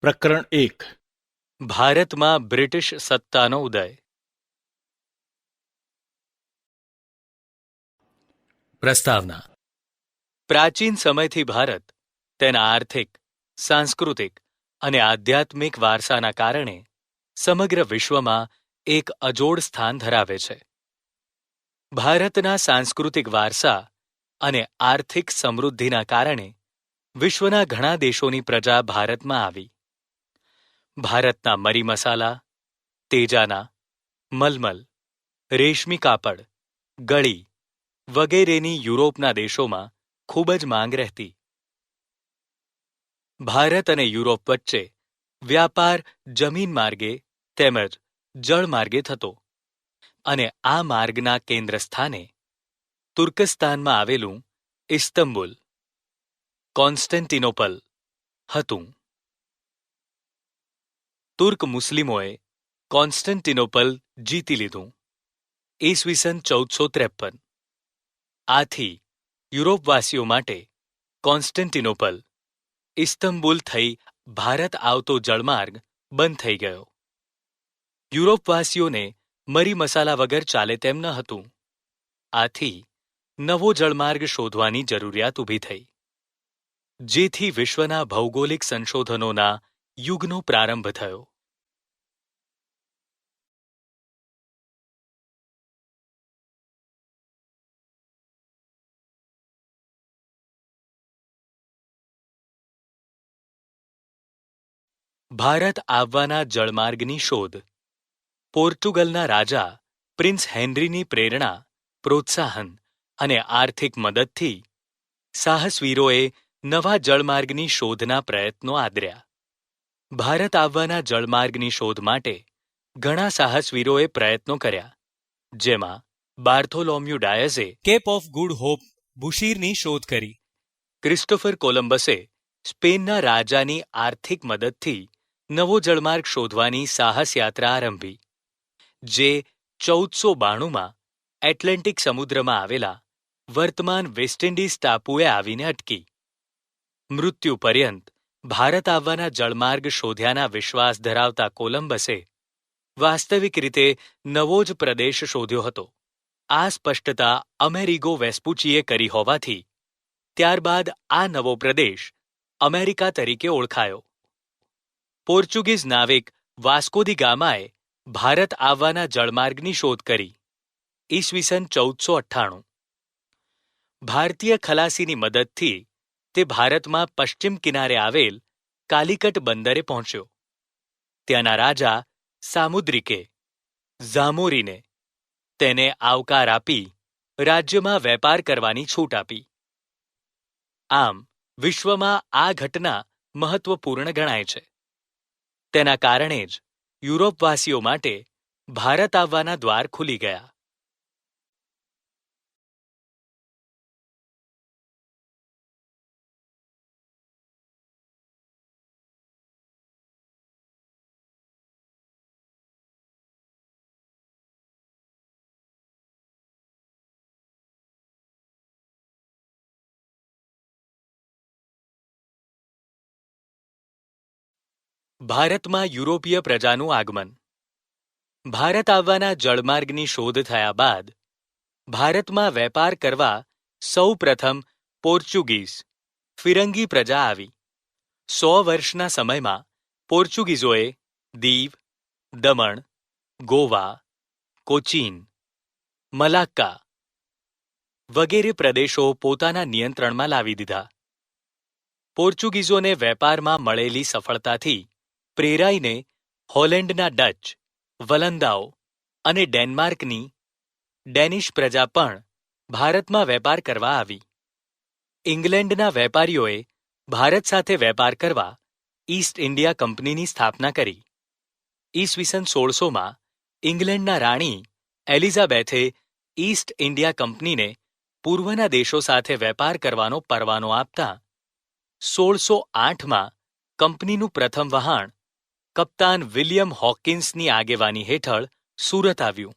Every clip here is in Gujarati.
પ્રકરણ 1 ભારતમાં બ્રિટિશ સત્તાનો ઉદય. પ્રસ્તાવના. પ્રાચીન સમયથી ભારત તેના આર્થિક, સાંસ્કૃતિક અને આધ્યાત્મિક વારસાના કારણે સમગ્ર વિશ્વમાં એક અજોડ સ્થાન ધરાવે છે. ભારતના સાંસ્કૃતિક વારસા અને આર્થિક સમૃદ્ધિના કારણે વિશ્વના ઘણા દેશોની પ્રજા ભારતમાં આવી. ભારતના મરી મસાલા, તેજાના, મલમલ, રેશમી કાપડ, ગળી વગેરેની યુરોપના દેશોમાં ખૂબ જ માંગ રહેતી. ભારત અને યુરોપ વચ્ચે વ્યાપાર જમીન માર્ગે તેમજ જળ માર્ગે થતો અને આ માર્ગના કેન્દ્ર સ્થાને તુર્કસ્તાનમાં આવેલું ઇસ્તંબુલ, કોન્સ્ટન્ટિનોપલ હતું. તુર્ક મુસ્લિમોએ કોન્સ્ટન્ટિનોપલ જીતી લીધું. ઈસવીસન 1453. આથી યુરોપવાસીઓ માટે કોન્સ્ટન્ટિનોપલ, ઇસ્તંબુલ થઈ ભારત આવતો જળમાર્ગ બંધ થઈ ગયો. યુરોપવાસીઓને મરી મસાલા વગર ચાલે તેમ ન હતું. આથી નવો જળમાર્ગ શોધવાની જરૂરિયાત ઊભી થઈ, જેથી વિશ્વના ભૌગોલિક સંશોધનોના યુગનો પ્રારંભ થયો. ભારત આવવાના જળમાર્ગની શોધ. પોર્ટુગલના રાજા પ્રિન્સ હેનરીની પ્રેરણા, પ્રોત્સાહન અને આર્થિક મદદથી સાહસવીરોએ નવા જળમાર્ગની શોધના પ્રયત્નો આદર્યા. ભારત આવવાના જળમાર્ગની શોધ માટે ઘણા સાહસવીરોએ પ્રયત્નો કર્યા, જેમાં બાર્થોલોમ્યુ ડાયઝે કેપ ઓફ ગુડ હોપ બુશીરની શોધ કરી. ક્રિસ્ટોફર કોલંબસે સ્પેનના રાજાની આર્થિક મદદથી નવો જળમાર્ગ શોધવાની સાહસ યાત્રા આરંભી, જે 1492માં એટલાન્ટિક સમુદ્રમાં આવેલા વર્તમાન વેસ્ટ ઇન્ડિઝ ટાપુએ આવીને અટકી. મૃત્યુ પર્યંત ભારત આવવાના જળમાર્ગ શોધ્યાના વિશ્વાસ ધરાવતા કોલંબસે વાસ્તવિક રીતે નવો જ પ્રદેશ શોધ્યો હતો. આ સ્પષ્ટતા અમેરિગો વેસ્પુચીએ કરી હોવાથી ત્યારબાદ આ નવો પ્રદેશ અમેરિકા તરીકે ઓળખાયો. પોર્ચુગીઝ નાવિક વાસ્કો દી ગામાએ ભારત આવવાના જળમાર્ગની શોધ કરી. ઈસવીસન 1498. ભારતીય ખલાસીની મદદથી તે ભારતમાં પશ્ચિમ કિનારે આવેલ કાલિકટ બંદરે પહોંચ્યો. ત્યાંના રાજા સામુદ્રિકે ઝામોરીને તેને આવકાર આપી રાજ્યમાં વેપાર કરવાની છૂટ આપી. આમ વિશ્વમાં આ ઘટના મહત્વપૂર્ણ ગણાય છે. તેના કારણે જ યુરોપવાસીઓ માટે ભારત આવવાના દ્વાર ખુલી ગયા. ભારતમાં યુરોપીય પ્રજાનું આગમન. ભારત આવવાના જળમાર્ગની શોધ થયા બાદ ભારતમાં વેપાર કરવા સૌ પ્રથમ પોર્ચુગીઝ, ફિરંગી પ્રજા આવી. 100 વર્ષના સમયમાં પોર્ચુગીઝોએ દીવ, દમણ, ગોવા, કોચીન, મલાક્કા વગેરે પ્રદેશો પોતાના નિયંત્રણમાં લાવી દીધા. પોર્ચુગીઝોને વેપારમાં મળેલી સફળતાથી પ્રેરાઈને હોલેન્ડના ડચ, વલંદાઓ અને ડેનમાર્કની ડેનિશ પ્રજા પણ ભારતમાં વેપાર કરવા આવી. ઇંગ્લેન્ડના વેપારીઓએ ભારત સાથે વેપાર કરવા ઈસ્ટ ઇન્ડિયા કંપનીની સ્થાપના કરી. ઈસવીસન 1600માં ઇંગ્લેન્ડના રાણી એલિઝાબેથે ઈસ્ટ ઇન્ડિયા કંપનીને પૂર્વના દેશો સાથે વેપાર કરવાનો પરવાનો આપતા 1608માં કંપનીનું પ્રથમ વહાણ કપ્તાન વિલિયમ હોકિન્સની આગેવાની હેઠળ સુરત આવ્યું.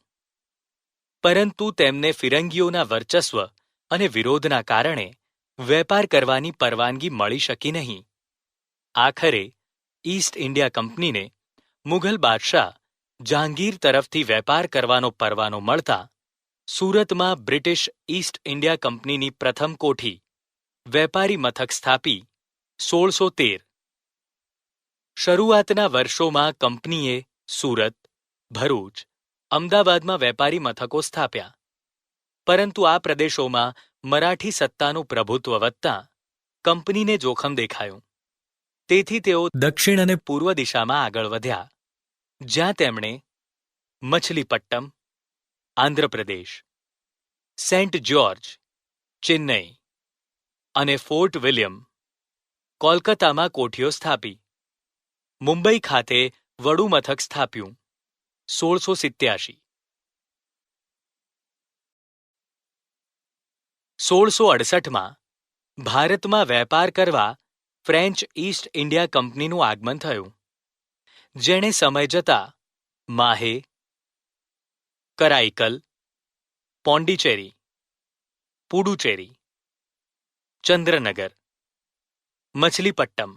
પરંતુ તેમને ફિરંગીઓના વર્ચસ્વ અને વિરોધના કારણે વેપાર કરવાની પરવાનગી મળી શકી નહીં. આખરે ઈસ્ટ ઇન્ડિયા કંપનીને મુઘલ બાદશાહ જહાંગીર તરફથી વેપાર કરવાનો પરવાનો મળતા સુરતમાં બ્રિટિશ ઈસ્ટ ઇન્ડિયા કંપનીની પ્રથમ કોઠી વેપારી મથક સ્થાપી 1613. શરૂઆતના વર્ષોમાં કંપનીએ સુરત, ભરૂચ, અમદાવાદમાં વેપારી મથકો સ્થાપ્યા, પરંતુ આ પ્રદેશોમાં મરાઠી સત્તાનું પ્રભુત્વ વધતા કંપનીને જોખમ દેખાયું. તેથી તેઓ દક્ષિણ અને પૂર્વ દિશામાં આગળ વધ્યા, જ્યાં તેમણે મછલીપટ્ટમ, આંધ્રપ્રદેશ, સેન્ટ જ્યોર્જ, ચેન્નઈ અને ફોર્ટ વિલિયમ, કોલકાતામાં કોઠીઓ સ્થાપી. મુંબઈ ખાતે વડુ મથક સ્થાપ્યું 1687. 1668માં ભારતમાં વેપાર કરવા ફ્રેન્ચ ઈસ્ટ ઇન્ડિયા કંપનીનું આગમન થયું, જેણે સમય જતાં માહે, કરાઈકલ, પોંડિચેરી, પુડુચેરી, ચંદ્રનગર, મછલીપટ્ટમ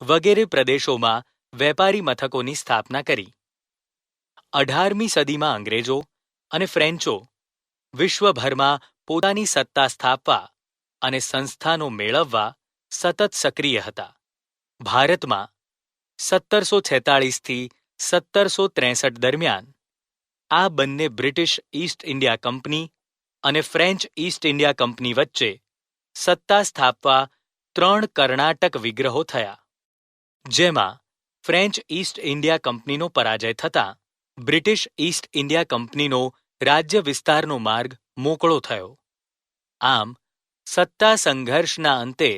વગેરે પ્રદેશોમાં વેપારી મથકોની સ્થાપના કરી. 18મી સદીમાં અંગ્રેજો અને ફ્રેન્ચો વિશ્વભરમાં પોતાની સત્તા સ્થાપવા અને સંસ્થાનો મેળવવા સતત સક્રિય હતા. ભારતમાં 1746થી 1763 દરમિયાન આ બંને બ્રિટિશ ઈસ્ટ ઇન્ડિયા કંપની અને ફ્રેન્ચ ઈસ્ટ ઇન્ડિયા કંપની વચ્ચે સત્તા સ્થાપવા 3 કર્ણાટક વિગ્રહો થયા, જેમાં ફ્રેન્ચ ઈસ્ટ ઇન્ડિયા કંપનીનો પરાજય થતાં બ્રિટિશ ઈસ્ટ ઇન્ડિયા કંપનીનો રાજ્ય વિસ્તારનો માર્ગ મોકળો થયો. આમ સત્તા સંઘર્ષના અંતે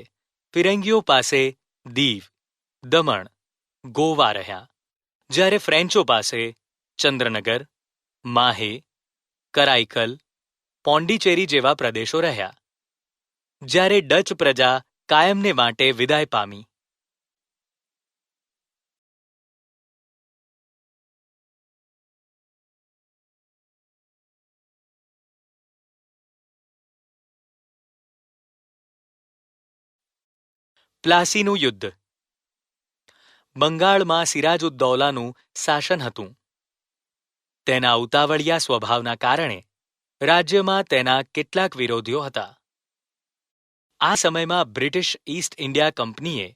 ફિરંગીઓ પાસે દીવ, દમણ, ગોવા રહ્યા, જ્યારે ફ્રેન્ચો પાસે ચંદ્રનગર, માહે, કરાઈકલ, પોંડિચેરી જેવા પ્રદેશો રહ્યા, જ્યારે ડચ પ્રજા કાયમને માટે વિદાય પામી. પ્લાસીનું યુદ્ધ. બંગાળમાં સિરાજુદ્દૌલાનું શાસન હતું. તેના ઉતાવળિયા સ્વભાવના કારણે રાજ્યમાં તેના કેટલાક વિરોધીઓ હતા. આ સમયમાં બ્રિટિશ ઈસ્ટ ઇન્ડિયા કંપનીએ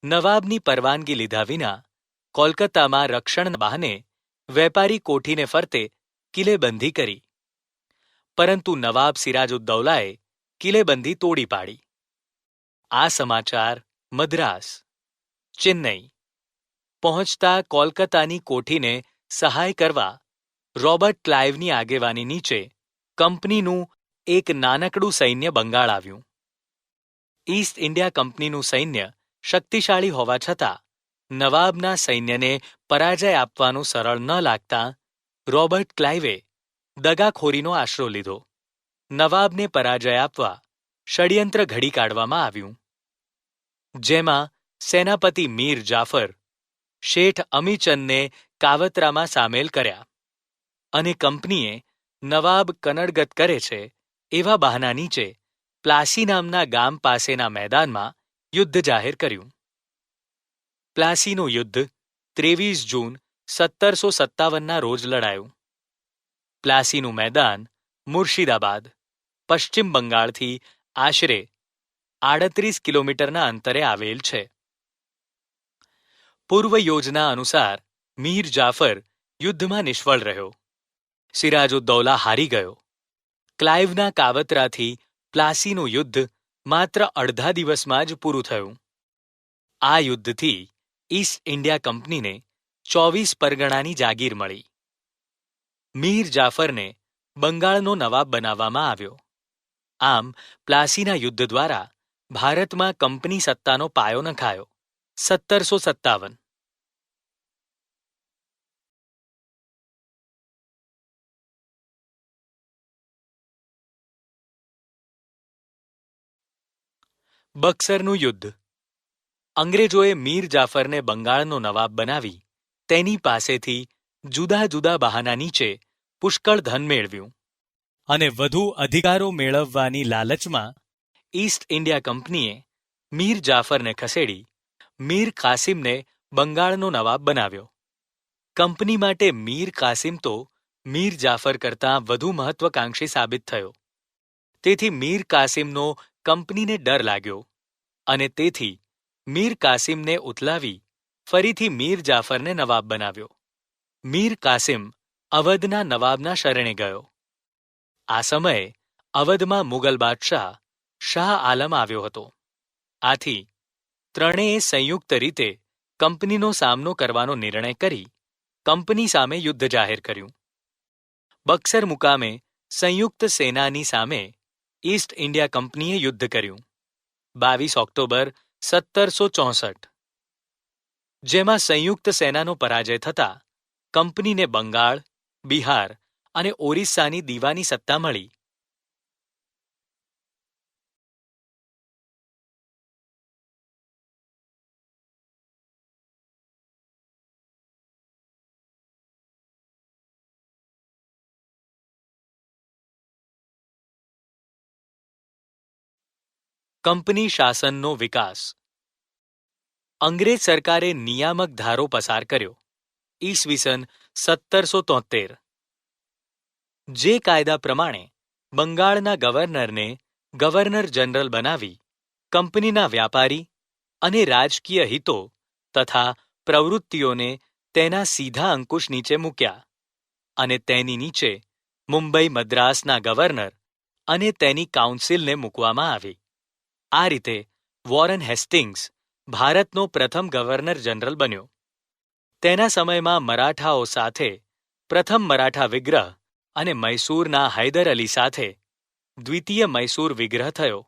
નવાબની પરવાનગી લીધા વિના કોલકાતામાં રક્ષણ બહાને વેપારી કોઠીને ફરતે કિલ્લેબંધી કરી, પરંતુ નવાબ સિરાજુદ્દૌલાએ કિલ્લેબંધી તોડી પાડી. આ સમાચાર મદ્રાસ, ચેન્નઈ પહોંચતા કોલકાતાની કોઠીને સહાય કરવા રોબર્ટ ક્લાઇવની આગેવાની નીચે કંપનીનું એક નાનકડું સૈન્ય બંગાળ આવ્યું. ઈસ્ટ ઇન્ડિયા કંપનીનું સૈન્ય શક્તિશાળી હોવા છતાં નવાબના સૈન્યને પરાજય આપવાનું સરળ ન લાગતા રોબર્ટ ક્લાઇવે દગાખોરીનો આશરો લીધો. નવાબને પરાજય આપવા ષડયંત્ર ઘડી કાઢવામાં આવ્યું, જેમાં સેનાપતિ મીર જાફર શેઠ અમીચંદને કાવતરામાં સામેલ કર્યા અને કંપનીએ નવાબ કનડગત કરે છે એવા બહાના નીચે પ્લાસી નામના ગામ પાસેના મેદાનમાં યુદ્ધ જાહેર કર્યું. પ્લાસીનું યુદ્ધ 23 જૂન 1757ના રોજ લડાયું. પ્લાસીનું મેદાન મુર્શિદાબાદ, પશ્ચિમ બંગાળથી આશરે 38 કિલોમીટરના અંતરે આવેલ છે. પૂર્વ યોજના અનુસાર મીર જાફર યુદ્ધમાં નિષ્ફળ રહ્યો. સિરાજુદ્દૌલા હારી ગયો. ક્લાઇવના કાવતરાથી પ્લાસીનું યુદ્ધ માત્ર અડધા દિવસમાં જ પૂરું થયું. આ યુદ્ધથી ઈસ્ટ ઇન્ડિયા કંપનીને 24 પરગણાની જાગીર મળી. મીર જાફરને બંગાળનો નવાબ બનાવવામાં આવ્યો. આમ પ્લાસીના યુદ્ધ દ્વારા ભારતમાં કંપની સત્તાનો પાયો નખાયો. 1757. બક્સરનું યુદ્ધ. અંગ્રેજોએ મીર જાફરને બંગાળનો નવાબ બનાવી તેની પાસેથી જુદા જુદા બહાના નીચે પુષ્કળ ધન મેળવ્યું અને વધુ અધિકારો મેળવવાની લાલચમાં ઈસ્ટ ઇન્ડિયા કંપનીએ મીર જાફરને ખસેડી મીર કાસિમને બંગાળનો નવાબ બનાવ્યો. કંપની માટે મીર કાસિમ તો મીર જાફર કરતાં વધુ મહત્વકાંક્ષી સાબિત થયો. તેથી મીર કાસિમનો કંપનીને ડર લાગ્યો અને તેથી મીર કાસિમને ઉથલાવી ફરીથી મીર જાફરને નવાબ બનાવ્યો. મીર કાસિમ અવધના નવાબના શરણે ગયો. આ સમયે અવધમાં મુગલ બાદશાહ શાહ આલમ આવ્યો હતો. આથી ત્રણેય સંયુક્ત રીતે કંપનીનો સામનો કરવાનો નિર્ણય કરી કંપની સામે યુદ્ધ જાહેર કર્યું. બક્સર મુકામે સંયુક્ત સેનાની સામે ઈસ્ટ ઇન્ડિયા કંપનીએ યુદ્ધ કર્યું 22 ઓક્ટોબર 1764, જેમાં સંયુક્ત સેનાનો પરાજય થતાં કંપનીને બંગાળ, બિહાર અને ઓરિસ્સાની દીવાની સત્તા મળી. કંપની શાસનનો વિકાસ. અંગ્રેજ સરકારે નિયામક ધારો પસાર કર્યો ઈસવીસન 1773, જે કાયદા પ્રમાણે બંગાળના ગવર્નરને ગવર્નર જનરલ બનાવી કંપનીના વ્યાપારી અને રાજકીય હિતો તથા પ્રવૃત્તિઓને તેના સીધા અંકુશ નીચે મૂક્યા અને તેની નીચે મુંબઈ મદ્રાસના ગવર્નર અને તેની કાઉન્સિલને મૂકવામાં આવી. આ રીતે વોરન હેસ્ટિંગ્સ ભારતનો પ્રથમ ગવર્નર જનરલ બન્યો. તેના સમયમાં મરાઠાઓ સાથે પ્રથમ મરાઠા વિગ્રહ અને મૈસૂરના હૈદર અલી સાથે દ્વિતીય મૈસૂર વિગ્રહ થયો.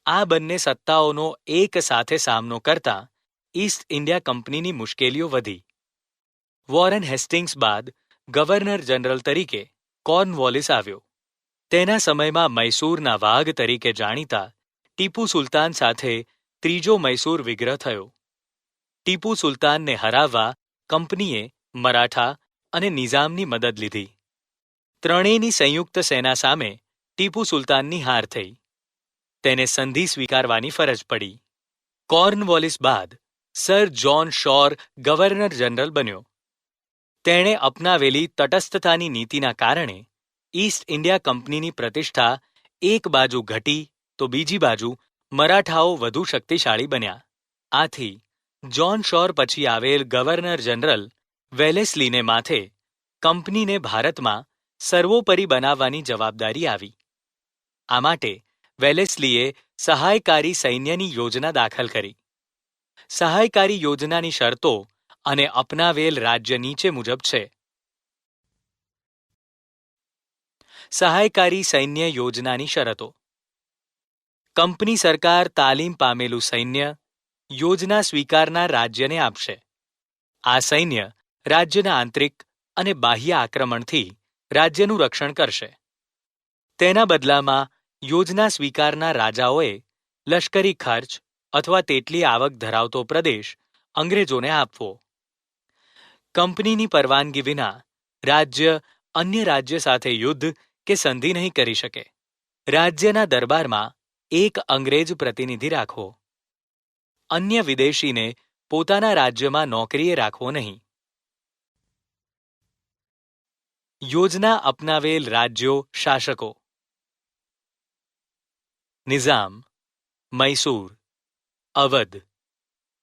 આ બંને સત્તાઓનો એક સાથે સામનો કરતા ઈસ્ટ ઇન્ડિયા કંપનીની મુશ્કેલીઓ વધી. વોરન હેસ્ટિંગ્સ બાદ ગવર્નર જનરલ તરીકે કોર્નવોલિસ આવ્યો. તેના સમયમાં મૈસૂરના વાઘ તરીકે જાણીતા ટીપુ સુલતાન સાથે ત્રીજો મૈસૂર વિગ્રહ થયો. ટીપુ સુલતાનને હરાવવા કંપનીએ મરાઠા અને નિઝામની મદદ લીધી. ત્રણેયની સંયુક્ત સેના સામે ટીપુ સુલતાનની હાર થઈ. તેને સંધિ સ્વીકારવાની ફરજ પડી. કોર્નવોલિસ બાદ સર જ્હોન શોર ગવર્નર જનરલ બન્યો. તેણે અપનાવેલી તટસ્થતાની નીતિના કારણે ઈસ્ટ ઇન્ડિયા કંપનીની પ્રતિષ્ઠા એક બાજુ ઘટી તો બીજી બાજુ મરાઠાઓ વધુ શક્તિશાળી બન્યા. આથી જ્હોન શોર પછી આવેલ ગવર્નર જનરલ વેલેસ્લીને માથે કંપનીને ભારતમાં સર્વોપરી બનાવવાની જવાબદારી આવી. આ માટે વેલેસ્લીએ સહાયકારી સૈન્યની યોજના દાખલ કરી. સહાયકારી યોજનાની શરતો અને અપનાવેલ રાજ્ય નીચે મુજબ છે. સહાયકારી સૈન્ય યોજનાની શરતો. કંપની સરકાર તાલીમ પામેલું સૈન્ય યોજના સ્વીકારનાર રાજ્યને આપશે. આ સૈન્ય રાજ્યના આંતરિક અને બાહ્ય આક્રમણથી રાજ્યનું રક્ષણ કરશે. તેના બદલામાં યોજના સ્વીકારનાર રાજાઓએ લશ્કરી ખર્ચ અથવા તેટલી આવક ધરાવતો પ્રદેશ અંગ્રેજોને આપવો. કંપનીની પરવાનગી વિના રાજ્ય અન્ય રાજ્ય સાથે યુદ્ધ કે સંધિ નહીં કરી શકે. રાજ્યના દરબારમાં એક અંગ્રેજ પ્રતિનિધિ રાખવો. અન્ય વિદેશીને પોતાના રાજ્યમાં નોકરીએ રાખવો નહીં. યોજના અપનાવેલ રાજ્યો શાસકો: નિઝામ, મૈસૂર, અવધ,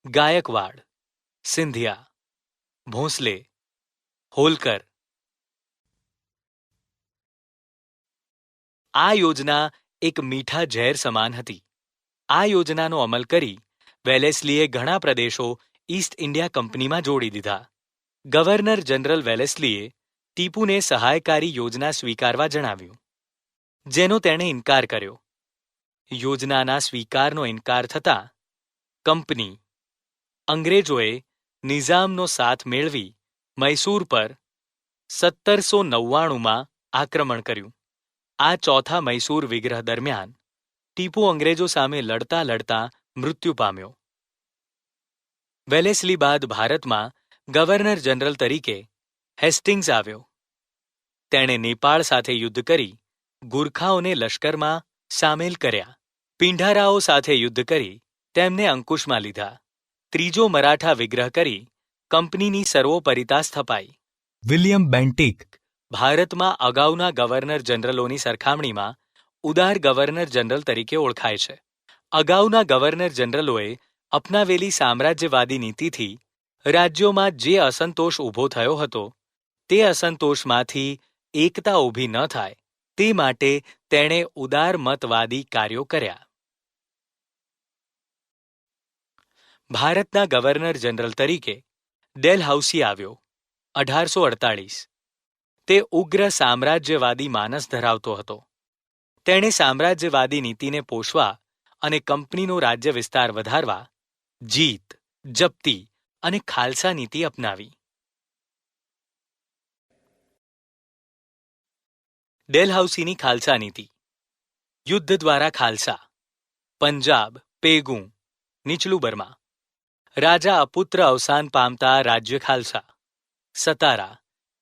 ગાયકવાડ, સિંધિયા, ભોંસલે, હોલકર. આ યોજના એક મીઠા ઝેર સમાન હતી. આ યોજનાનો અમલ કરી વેલેસ્લીએ ઘણા પ્રદેશો ઈસ્ટ ઇન્ડિયા કંપનીમાં જોડી દીધા. ગવર્નર જનરલ વેલેસ્લીએ ટીપુને સહાયકારી યોજના સ્વીકારવા જણાવ્યું, જેનો તેણે ઇનકાર કર્યો. યોજનાના સ્વીકારનો ઇનકાર થતાં કંપની અંગ્રેજોએ નિઝામનો સાથ મેળવી મૈસૂર પર 1799માં આક્રમણ કર્યું. આ ચોથા મૈસૂર વિગ્રહ દરમિયાન ટીપુ અંગ્રેજો સામે લડતા લડતા મૃત્યુ પામ્યો. વેલેસ્લી બાદ ભારતમાં ગવર્નર જનરલ તરીકે હેસ્ટિંગ્સ આવ્યો. તેણે નેપાળ સાથે યુદ્ધ કરી ગુરખાઓને લશ્કરમાં સામેલ કર્યા. પિંઢારાઓ સાથે યુદ્ધ કરી તેમને અંકુશમાં લીધા. ત્રીજો મરાઠા વિગ્રહ કરી કંપનીની સર્વોપરિતા સ્થપાઈ. વિલિયમ બેન્ટિક ભારતમાં અગાઉના ગવર્નર જનરલોની સરખામણીમાં ઉદાર ગવર્નર જનરલ તરીકે ઓળખાય છે. અગાઉના ગવર્નર જનરલોએ અપનાવેલી સામ્રાજ્યવાદી નીતિથી રાજ્યોમાં જે અસંતોષ ઊભો થયો હતો તે અસંતોષમાંથી એકતા ઊભી ન થાય તે માટે તેણે ઉદારમતવાદી કાર્યો કર્યા. ભારતના ગવર્નર જનરલ તરીકે ડેલહાઉસી આવ્યો 1848. તે ઉગ્ર સામ્રાજ્યવાદી માનસ ધરાવતો હતો. તેણે સામ્રાજ્યવાદી નીતિને પોષવા અને કંપનીનો રાજ્ય વિસ્તાર વધારવા જીત, જપ્તી અને ખાલસા નીતિ અપનાવી. ડેલહાઉસીની ખાલસા નીતિ. યુદ્ધ દ્વારા ખાલસા. પંજાબ, પેગું, નીચલું બર્મા. રાજા અપુત્ર અવસાન પામતા રાજ્ય ખાલસા. સતારા,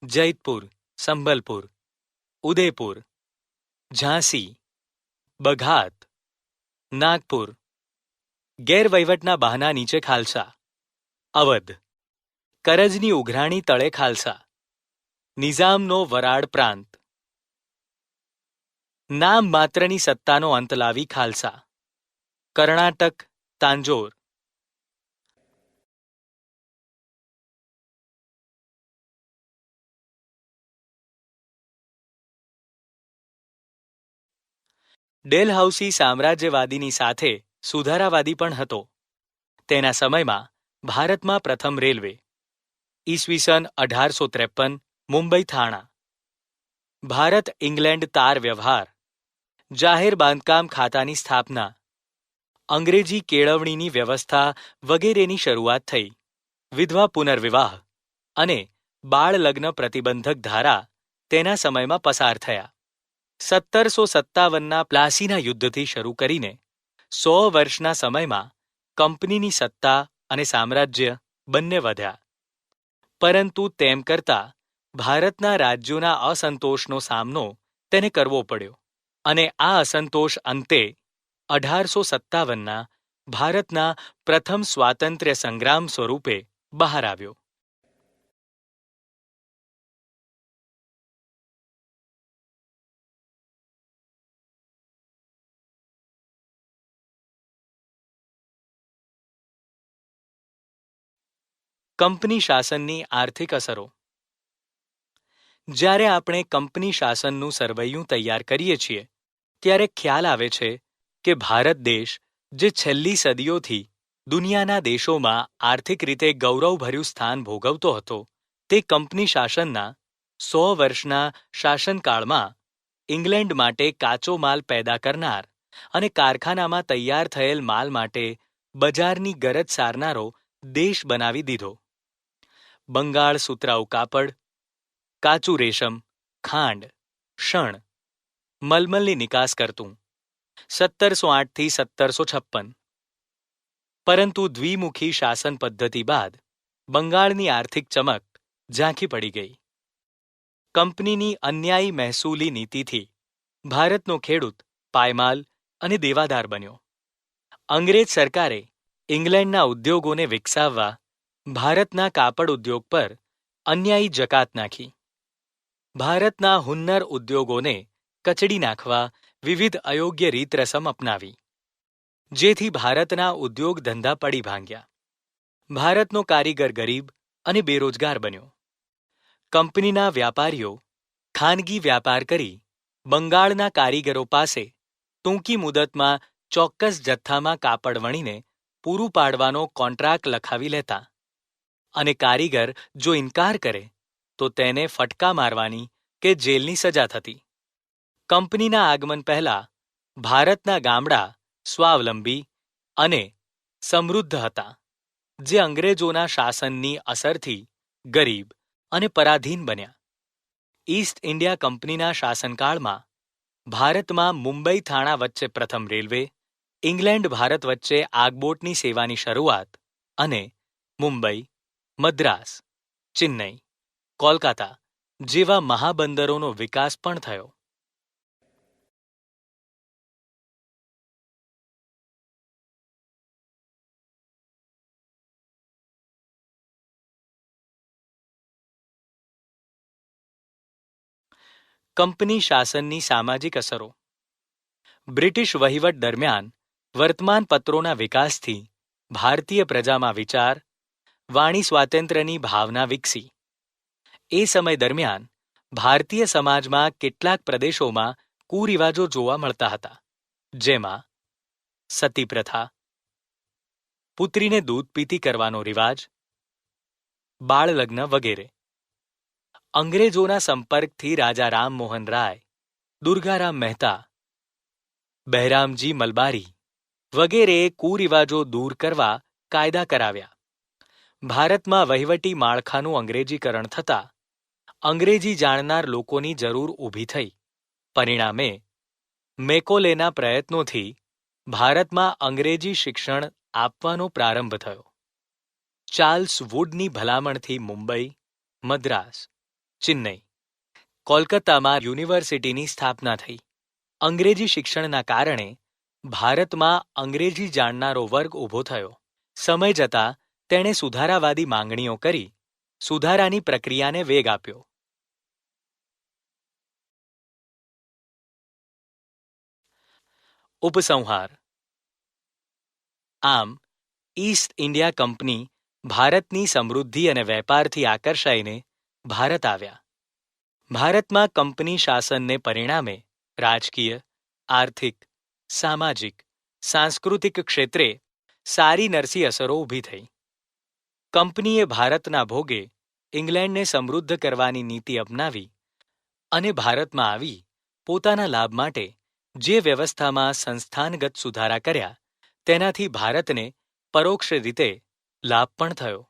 જૈતપુર, સંભલપુર, ઉદયપુર, ઝાંસી, બઘાત, નાગપુર. ગેરવહીવટના બહાના નીચે ખાલસા. અવધ. કરજની ઉઘરાણી તળે ખાલસા. નિઝામનો વરાડ પ્રાંત. નામ માત્રની સત્તાનો અંત લાવી ખાલસા. કર્ણાટક, તાંજોર. ડેલહાઉસી સામ્રાજ્યવાદીની સાથે સુધારાવાદી પણ હતો. તેના સમયમાં ભારતમાં પ્રથમ રેલવે. ઈસવીસન 1853 મુંબઈ થાણા. ભારત ઇંગ્લેન્ડ તાર વ્યવહાર. જાહેર બાંધકામ ખાતાની સ્થાપના. અંગ્રેજી કેળવણીની વ્યવસ્થા વગેરેની શરૂઆત થઈ. વિધવા પુનર્વિવાહ અને બાળ લગ્ન પ્રતિબંધક ધારા તેના સમયમાં પસાર થયા. 1757ના પ્લાસીના યુદ્ધથી શરૂ કરીને 100 વર્ષના સમયમાં કંપનીની સત્તા અને સામ્રાજ્ય બંને વધ્યા. પરંતુ તેમ કરતાં ભારતના રાજ્યોના અસંતોષનો સામનો તેને કરવો પડ્યો અને આ અસંતોષ અંતે 1857ના ભારતના પ્રથમ સ્વાતંત્ર્ય સંગ્રામ સ્વરૂપે બહાર આવ્યો. કંપની શાસનની આર્થિક અસરો. જ્યારે આપણે કંપની શાસનનું સરવૈયું તૈયાર કરીએ છીએ ત્યારે ખ્યાલ આવે છે કે ભારત દેશ જે છેલ્લી સદીઓથી દુનિયાના દેશોમાં આર્થિક રીતે ગૌરવભર્યું સ્થાન ભોગવતો હતો તે કંપની શાસનના 100 વર્ષના શાસનકાળમાં ઇંગ્લેન્ડ માટે કાચો માલ પેદા કરનાર અને કારખાનામાં તૈયાર થયેલ માલ માટે બજારની ગરજ સારનારો દેશ બનાવી દીધો. બંગાળ સુતરાઉ કાપડ, કાચું રેશમ, ખાંડ, શણ, મલમલની નિકાસ કરતું 1708થી 1756. પરંતુ દ્વિમુખી શાસન પદ્ધતિ બાદ બંગાળની આર્થિક ચમક ઝાંખી પડી ગઈ. કંપનીની અન્યાયી મહેસૂલી નીતિથી ભારતનો ખેડૂત પાયમાલ અને દેવાદાર બન્યો. અંગ્રેજ સરકારે ઇંગ્લેન્ડના ઉદ્યોગોને વિકસાવવા ભારતના કાપડ ઉદ્યોગ પર અન્યાયી જકાત નાખી. ભારતના હુન્નર ઉદ્યોગોને કચડી નાખવા વિવિધ અયોગ્ય રીત રસમ અપનાવી, જેથી ભારતના ઉદ્યોગ ધંધા પડી ભાંગ્યા. ભારતનો કારીગર ગરીબ અને બેરોજગાર બન્યો. કંપનીના વ્યાપારીઓ ખાનગી વ્યાપાર કરી બંગાળના કારીગરો પાસે ટૂંકી મુદતમાં ચોક્કસ જથ્થામાં કાપડ વણીને પૂરું પાડવાનો કોન્ટ્રાક્ટ લખાવી લેતા અને કારીગર જો ઇનકાર કરે તો તેને ફટકા મારવાની કે જેલની સજા થતી. કંપનીના આગમન પહેલા ભારતના ગામડા સ્વાવલંબી અને સમૃદ્ધ હતા, જે અંગ્રેજોના શાસનની અસરથી ગરીબ અને પરાધીન બન્યા. ઈસ્ટ ઇન્ડિયા કંપનીના શાસનકાળમાં ભારતમાં મુંબઈ થાણા વચ્ચે પ્રથમ રેલવે, ઇંગ્લેન્ડ ભારત વચ્ચે આગબોટની સેવાની શરૂઆત અને મુંબઈ, મદ્રાસ, ચેન્નઈ, કોલકાતા જેવા મહાબંદરોનો વિકાસ પણ થયો. કંપની શાસનની સામાજિક અસરો. બ્રિટિશ વહીવટ દરમિયાન વર્તમાનપત્રોના વિકાસથી ભારતીય પ્રજામાં વિચાર, વાણી સ્વાતંત્ર્યની ભાવના વિકસી. એ સમય દરમિયાન ભારતીય સમાજમાં કેટલાક પ્રદેશોમાં કુરિવાજો જોવા મળતા હતા, જેમાં સતી પ્રથા, પુત્રીને દૂધ પીતી કરવાનો રિવાજ, બાળલગ્ન વગેરે. અંગ્રેજોના સંપર્કથી રાજા રામમોહન રાય, દુર્ગારામ મહેતા, બહેરામજી મલબારી વગેરેએ કુરિવાજો દૂર કરવા કાયદા કરાવ્યા. ભારતમાં વહીવટી માળખાનું અંગ્રેજીકરણ થતાં અંગ્રેજી જાણનાર લોકોની જરૂર ઊભી થઈ. પરિણામે મેકોલેના પ્રયત્નોથી ભારતમાં અંગ્રેજી શિક્ષણ આપવાનો પ્રારંભ થયો. ચાર્લ્સ વુડની ભલામણથી મુંબઈ, મદ્રાસ, ચેન્નઈ, કોલકાતામાં યુનિવર્સિટીની સ્થાપના થઈ. અંગ્રેજી શિક્ષણના કારણે ભારતમાં અંગ્રેજી જાણનારો વર્ગ ઊભો થયો. સમય જતાં તેણે સુધારાવાદી માંગણીઓ કરી સુધારાની પ્રક્રિયાને વેગ આપ્યો. ઉપસંહાર. આમ ઈસ્ટ ઇન્ડિયા કંપની ભારતની સમૃદ્ધિ અને વેપારથી આકર્ષાઈને ભારત આવ્યા. ભારતમાં કંપની શાસનને પરિણામે રાજકીય, આર્થિક, સામાજિક, સાંસ્કૃતિક ક્ષેત્રે સારી નરસી અસરો ઊભી થઈ. કંપનીએ ભારતના ભોગે ઇંગ્લેન્ડને સમૃદ્ધ કરવાની નીતિ અપનાવી અને ભારતમાં આવી પોતાના લાભ માટે જે વ્યવસ્થામાં સંસ્થાનગત સુધારા કર્યા તેનાથી ભારતને પરોક્ષ રીતે લાભ પણ થયો.